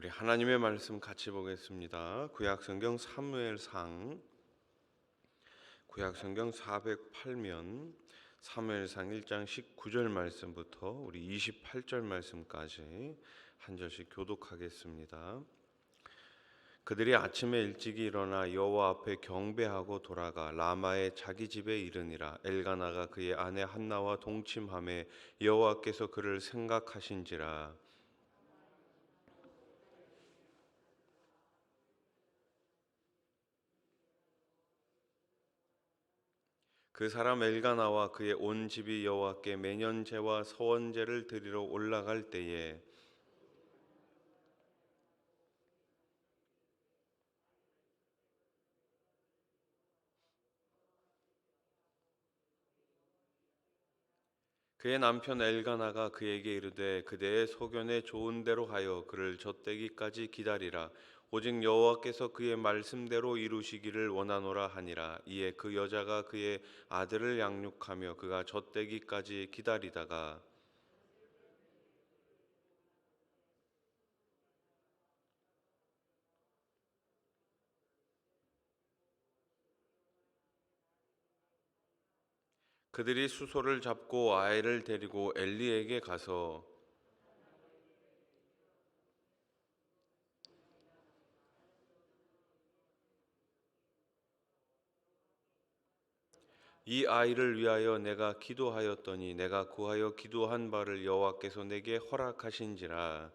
우리 하나님의 말씀 같이 보겠습니다. 구약성경 사무엘상 408면 사무엘상 1장 19절 말씀부터 우리 28절 말씀까지 한 절씩 교독하겠습니다. 그들이 아침에 일찍이 일어나 여호와 앞에 경배하고 돌아가 라마의 자기 집에 이르니라. 엘가나가 그의 아내 한나와 동침하매 여호와께서 그를 생각하신지라. 그 사람 엘가나와 그의 온 집이 여호와께 매년제와 서원제를 드리러 올라갈 때에 그의 남편 엘가나가 그에게 이르되 그대의 소견에 좋은 대로 하여 그를 젖되기까지 기다리라. 오직 여호와께서 그의 말씀대로 이루시기를 원하노라 하니라. 이에 그 여자가 그의 아들을 양육하며 그가 젖되기까지 기다리다가 그들이 수소를 잡고 아이를 데리고 엘리에게 가서 이 아이를 위하여 내가 기도하였더니 내가 구하여 기도한 바를 여호와께서 내게 허락하신지라.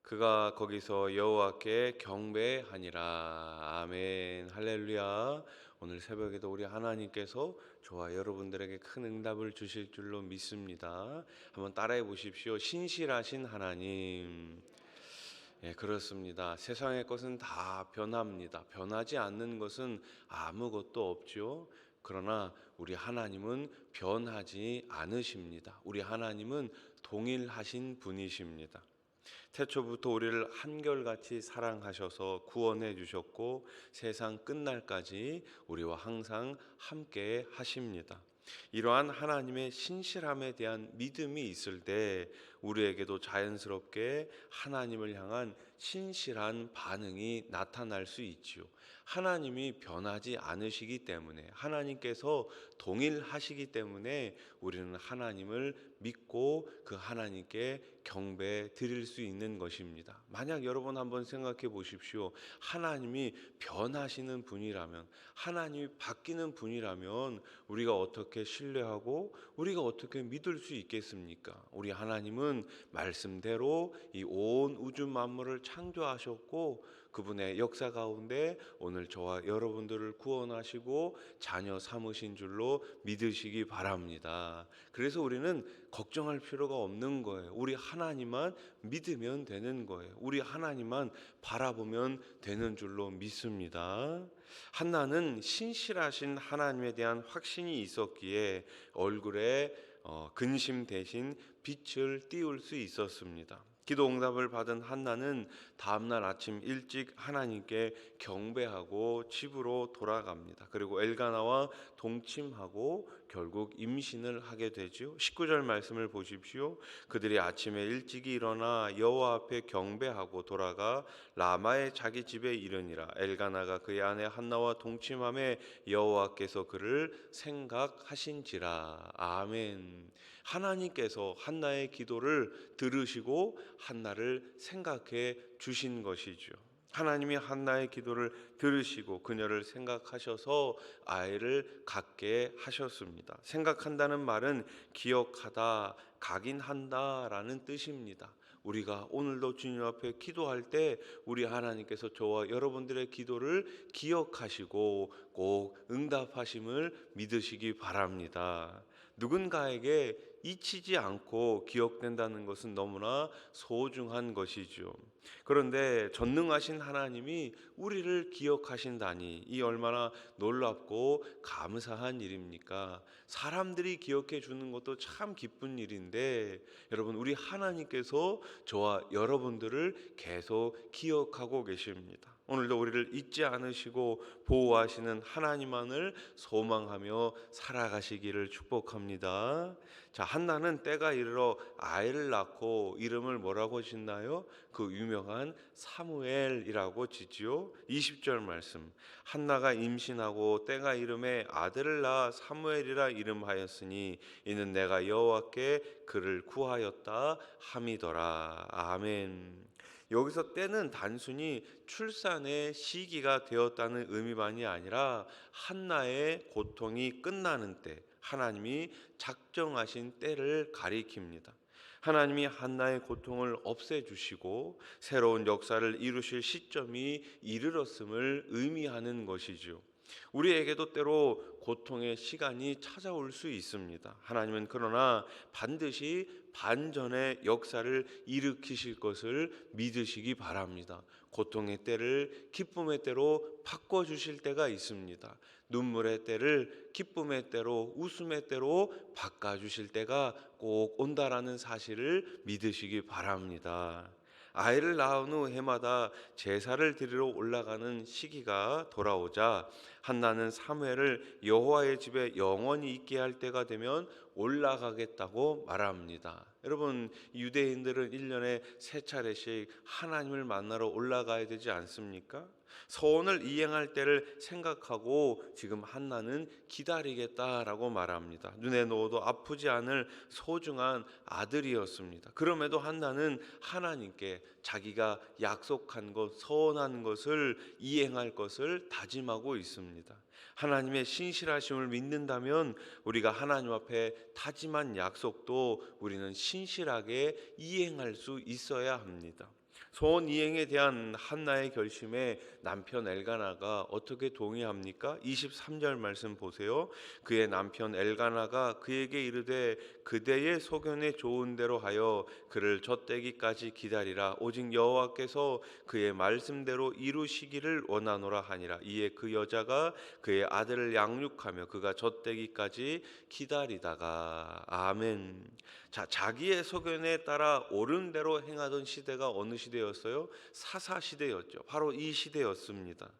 그가 거기서 여호와께 경배하니라. 아멘. 할렐루야. 오늘 새벽에도 우리 하나님께서 저와 여러분들에게 큰 응답을 주실 줄로 믿습니다. 한번 따라해 보십시오. 신실하신 하나님. 예, 그렇습니다. 세상의 것은 다 변합니다. 변하지 않는 것은 아무것도 없죠. 그러나 우리 하나님은 변하지 않으십니다. 우리 하나님은 동일하신 분이십니다. 태초부터 우리를 한결같이 사랑하셔서 구원해 주셨고 세상 끝날까지 우리와 항상 함께 하십니다. 이러한 하나님의 신실함에 대한 믿음이 있을 때 우리에게도 자연스럽게 하나님을 향한 신실한 반응이 나타날 수 있지요. 하나님이 변하지 않으시기 때문에 하나님께서 동일하시기 때문에 우리는 하나님을 믿고 그 하나님께 경배 드릴 수 있는 것입니다. 만약 여러분 한번 생각해 보십시오. 하나님이 변하시는 분이라면, 하나님이 바뀌는 분이라면 우리가 어떻게 신뢰하고 우리가 어떻게 믿을 수 있겠습니까? 우리 하나님은 말씀대로 이 온 우주 만물을 창조하셨고 그분의 역사 가운데 오늘 저와 여러분들을 구원하시고 자녀 삼으신 줄로 믿으시기 바랍니다. 그래서 우리는 걱정할 필요가 없는 거예요. 우리 하나님만 믿으면 되는 거예요. 우리 하나님만 바라보면 되는 줄로 믿습니다. 한나는 신실하신 하나님에 대한 확신이 있었기에 얼굴에 근심 대신 빛을 띄울 수 있었습니다. 기도 응답을 받은 한나는 다음날 아침 일찍 하나님께 경배하고 집으로 돌아갑니다. 그리고 엘가나와 동침하고 결국 임신을 하게 되죠. 19절 말씀을 보십시오. 그들이 아침에 일찍이 일어나 여호와 앞에 경배하고 돌아가 라마의 자기 집에 이르니라. 엘가나가 그의 아내 한나와 동침함에 여호와께서 그를 생각하신지라. 아멘. 하나님께서 한나의 기도를 들으시고 한나를 생각해 주신 것이죠. 하나님이 한나의 기도를 들으시고 그녀를 생각하셔서 아이를 갖게 하셨습니다. 생각한다는 말은 기억하다, 각인한다라는 뜻입니다. 우리가 오늘도 주님 앞에 기도할 때 우리 하나님께서 저와 여러분들의 기도를 기억하시고 꼭 응답하심을 믿으시기 바랍니다. 누군가에게 잊히지 않고 기억된다는 것은 너무나 소중한 것이죠. 그런데 전능하신 하나님이 우리를 기억하신다니 이 얼마나 놀랍고 감사한 일입니까? 사람들이 기억해 주는 것도 참 기쁜 일인데 여러분 우리 하나님께서 저와 여러분들을 계속 기억하고 계십니다. 오늘도 우리를 잊지 않으시고 보호하시는 하나님만을 소망하며 살아가시기를 축복합니다. 자, 한나는 때가 이르러 아이를 낳고 이름을 뭐라고 짓나요? 그 유명한 사무엘이라고 짓지요. 20절 말씀. 한나가 임신하고 때가 이름에 아들을 낳아 사무엘이라 이름하였으니 이는 내가 여호와께 그를 구하였다 함이더라. 아멘. 여기서 때는 단순히 출산의 시기가 되었다는 의미만이 아니라 한나의 고통이 끝나는 때, 하나님이 작정하신 때를 가리킵니다. 하나님이 한나의 고통을 없애주시고 새로운 역사를 이루실 시점이 이르렀음을 의미하는 것이죠. 우리에게도 때로 고통의 시간이 찾아올 수 있습니다. 하나님은 그러나 반드시 반전의 역사를 일으키실 것을 믿으시기 바랍니다. 고통의 때를 기쁨의 때로 바꿔주실 때가 있습니다. 눈물의 때를 기쁨의 때로, 웃음의 때로 바꿔주실 때가 꼭 온다라는 사실을 믿으시기 바랍니다. 아이를 낳은 후 해마다 제사를 드리러 올라가는 시기가 돌아오자 한나는 사무엘을 여호와의 집에 영원히 있게 할 때가 되면 올라가겠다고 말합니다. 여러분, 유대인들은 1년에 3차례씩 하나님을 만나러 올라가야 되지 않습니까? 서원을 이행할 때를 생각하고 지금 한나는 기다리겠다라고 말합니다. 눈에 넣어도 아프지 않을 소중한 아들이었습니다. 그럼에도 한나는 하나님께 자기가 약속한 것, 서원한 것을 이행할 것을 다짐하고 있습니다. 하나님의 신실하심을 믿는다면 우리가 하나님 앞에 다짐한 약속도 우리는 신실하게 이행할 수 있어야 합니다. 소원 이행에 대한 한나의 결심에 남편 엘가나가 어떻게 동의합니까? 23절 말씀 보세요. 그의 남편 엘가나가 그에게 이르되 그대의 소견에 좋은 대로 하여 그를 젖되기까지 기다리라. 오직 여호와께서 그의 말씀대로 이루시기를 원하노라 하니라. 이에 그 여자가 그의 아들을 양육하며 그가 젖되기까지 기다리다가. 아멘. 자, 자기의 소견에 따라 옳은 대로 행하던 시대가 어느 시대였어요? 사사 시대였죠. 바로 이 시대였습니다.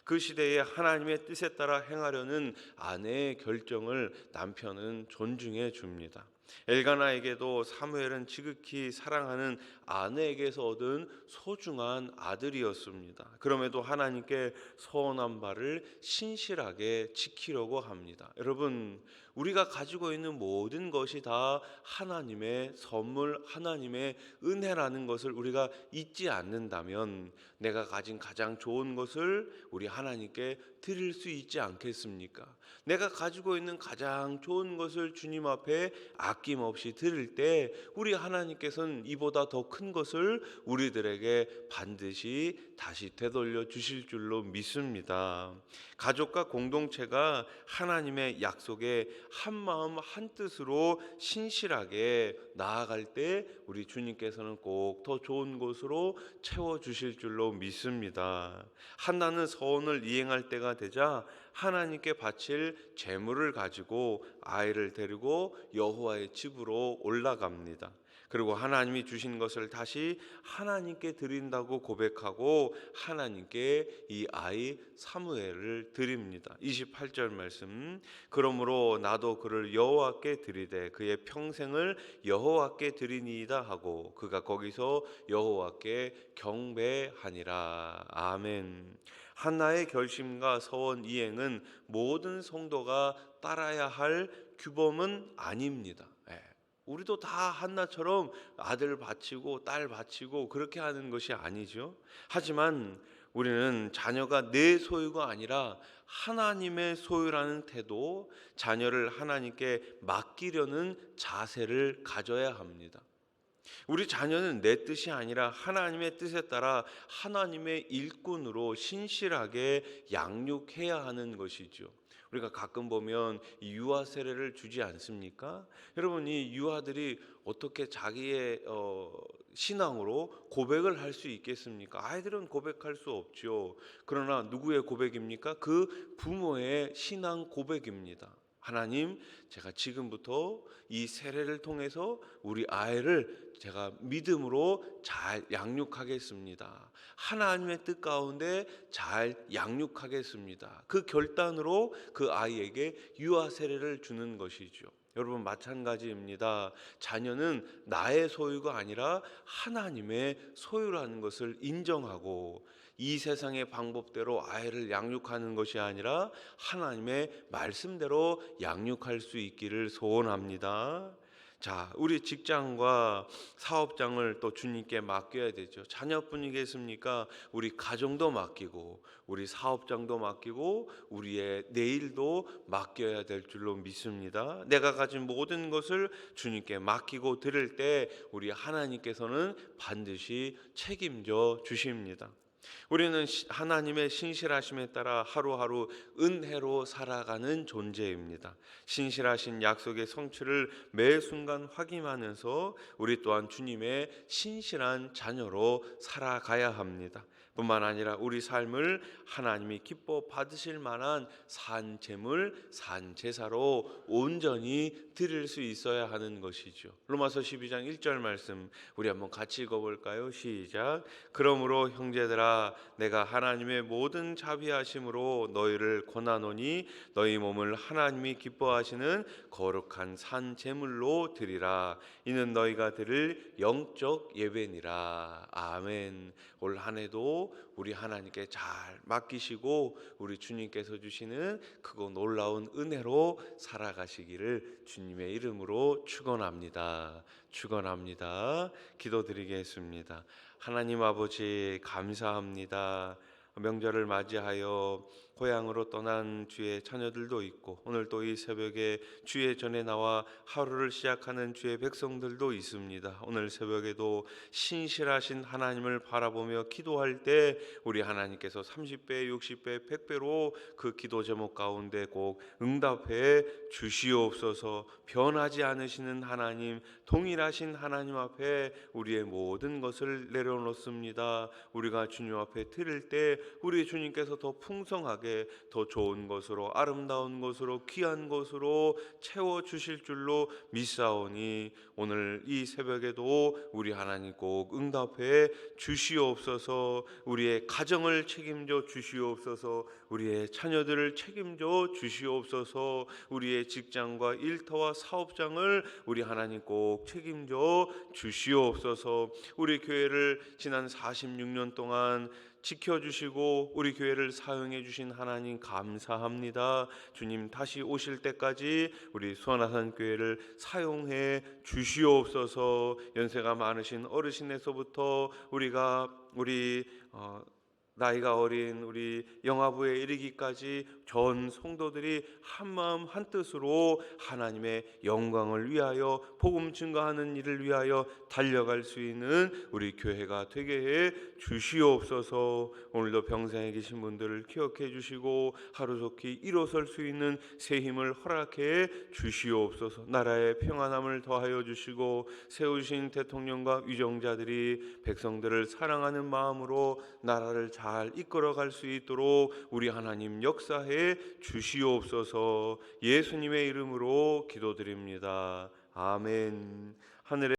그 시대에 하나님의 뜻에 따라 행하려는 아내의 결정을 남편은 존중해 줍니다. 엘가나에게도 사무엘은 지극히 사랑하는 아내에게서 얻은 소중한 아들이었습니다. 그럼에도 하나님께 서원한 바를 신실하게 지키려고 합니다. 여러분, 우리가 가지고 있는 모든 것이 다 하나님의 선물, 하나님의 은혜라는 것을 우리가 잊지 않는다면 내가 가진 가장 좋은 것을 우리 하나님께 드릴 수 있지 않겠습니까? 내가 가지고 있는 가장 좋은 것을 주님 앞에 아낌없이 드릴 때 우리 하나님께서는 이보다 더 큰 것을 우리들에게 반드시 다시 되돌려 주실 줄로 믿습니다. 가족과 공동체가 하나님의 약속에 한마음 한뜻으로 신실하게 나아갈 때 우리 주님께서는 꼭 더 좋은 곳으로 채워주실 줄로 믿습니다. 한나는 서원을 이행할 때가 되자 하나님께 바칠 제물을 가지고 아이를 데리고 여호와의 집으로 올라갑니다. 그리고 하나님이 주신 것을 다시 하나님께 드린다고 고백하고 하나님께 이 아이 사무엘을 드립니다. 28절 말씀. 그러므로 나도 그를 여호와께 드리되 그의 평생을 여호와께 드리니이다 하고 그가 거기서 여호와께 경배하니라. 아멘. 한나의 결심과 서원 이행은 모든 성도가 따라야 할 규범은 아닙니다. 우리도 다 한나처럼 아들 바치고 딸 바치고 그렇게 하는 것이 아니죠. 하지만 우리는 자녀가 내 소유가 아니라 하나님의 소유라는 태도, 자녀를 하나님께 맡기려는 자세를 가져야 합니다. 우리 자녀는 내 뜻이 아니라 하나님의 뜻에 따라 하나님의 일꾼으로 신실하게 양육해야 하는 것이죠. 우리가 가끔 보면 유아 세례를 주지 않습니까? 여러분, 이 유아들이 어떻게 자기의 신앙으로 고백을 할 수 있겠습니까? 아이들은 고백할 수 없죠. 그러나 누구의 고백입니까? 그 부모의 신앙 고백입니다. 하나님, 제가 지금부터 이 세례를 통해서 우리 아이를 제가 믿음으로 잘 양육하겠습니다. 하나님의 뜻 가운데 잘 양육하겠습니다. 그 결단으로 그 아이에게 유아 세례를 주는 것이죠. 여러분, 마찬가지입니다. 자녀는 나의 소유가 아니라 하나님의 소유라는 것을 인정하고 이 세상의 방법대로 아이를 양육하는 것이 아니라 하나님의 말씀대로 양육할 수 있기를 소원합니다. 자, 우리 직장과 사업장을 또 주님께 맡겨야 되죠. 자녀뿐이겠습니까? 우리 가정도 맡기고 우리 사업장도 맡기고 우리의 내일도 맡겨야 될 줄로 믿습니다. 내가 가진 모든 것을 주님께 맡기고 드릴 때 우리 하나님께서는 반드시 책임져 주십니다. 우리는 하나님의 신실하심에 따라 하루하루 은혜로 살아가는 존재입니다. 신실하신 약속의 성취를 매 순간 확인하면서 우리 또한 주님의 신실한 자녀로 살아가야 합니다. 뿐만 아니라 우리 삶을 하나님이 기뻐 받으실 만한 산 제물, 산 제사로 온전히 드릴 수 있어야 하는 것이죠. 로마서 12장 1절 말씀 우리 한번 같이 읽어볼까요? 시작. 그러므로 형제들아, 내가 하나님의 모든 자비하심으로 너희를 권하노니 너희 몸을 하나님이 기뻐하시는 거룩한 산 제물로 드리라. 이는 너희가 드릴 영적 예배니라. 아멘. 올 한 해도 우리 하나님께 잘 맡기시고 우리 주님께서 주시는 크고 놀라운 은혜로 살아가시기를 주님의 이름으로 축원합니다. 축원합니다. 기도드리겠습니다. 하나님 아버지, 감사합니다. 명절을 맞이하여 고향으로 떠난 주의 자녀들도 있고 오늘 또 이 새벽에 주의 전에 나와 하루를 시작하는 주의 백성들도 있습니다. 오늘 새벽에도 신실하신 하나님을 바라보며 기도할 때 우리 하나님께서 30배, 60배, 100배로 그 기도 제목 가운데 꼭 응답해 주시옵소서. 변하지 않으시는 하나님, 동일하신 하나님 앞에 우리의 모든 것을 내려놓습니다. 우리가 주님 앞에 드릴 때 우리 주님께서 더 풍성하게 더 좋은 것으로, 아름다운 것으로, 귀한 것으로 채워주실 줄로 믿사오니 오늘 이 새벽에도 우리 하나님 꼭 응답해 주시옵소서. 우리의 가정을 책임져 주시옵소서. 우리의 자녀들을 책임져 주시옵소서. 우리의 직장과 일터와 사업장을 우리 하나님 꼭 책임져 주시옵소서. 우리 교회를 지난 46년 동안 지켜주시고 우리 교회를 사용해 주신 하나님 감사합니다. 주님 다시 오실 때까지 우리 수원아산 교회를 사용해 주시옵소서. 연세가 많으신 어르신에서부터 우리 나이가 어린 우리 영아부에 이르기까지 전 성도들이 한마음 한뜻으로 하나님의 영광을 위하여 복음 증거하는 일을 위하여 달려갈 수 있는 우리 교회가 되게 해 주시옵소서. 오늘도 병상에 계신 분들을 기억해 주시고 하루속히 일어설 수 있는 새 힘을 허락해 주시옵소서. 나라의 평안함을 더하여 주시고 세우신 대통령과 위정자들이 백성들을 사랑하는 마음으로 나라를 잘 이끌어갈 수 있도록 우리 하나님 역사해 주시옵소서. 예수님의 이름으로 기도드립니다. 아멘. 하늘의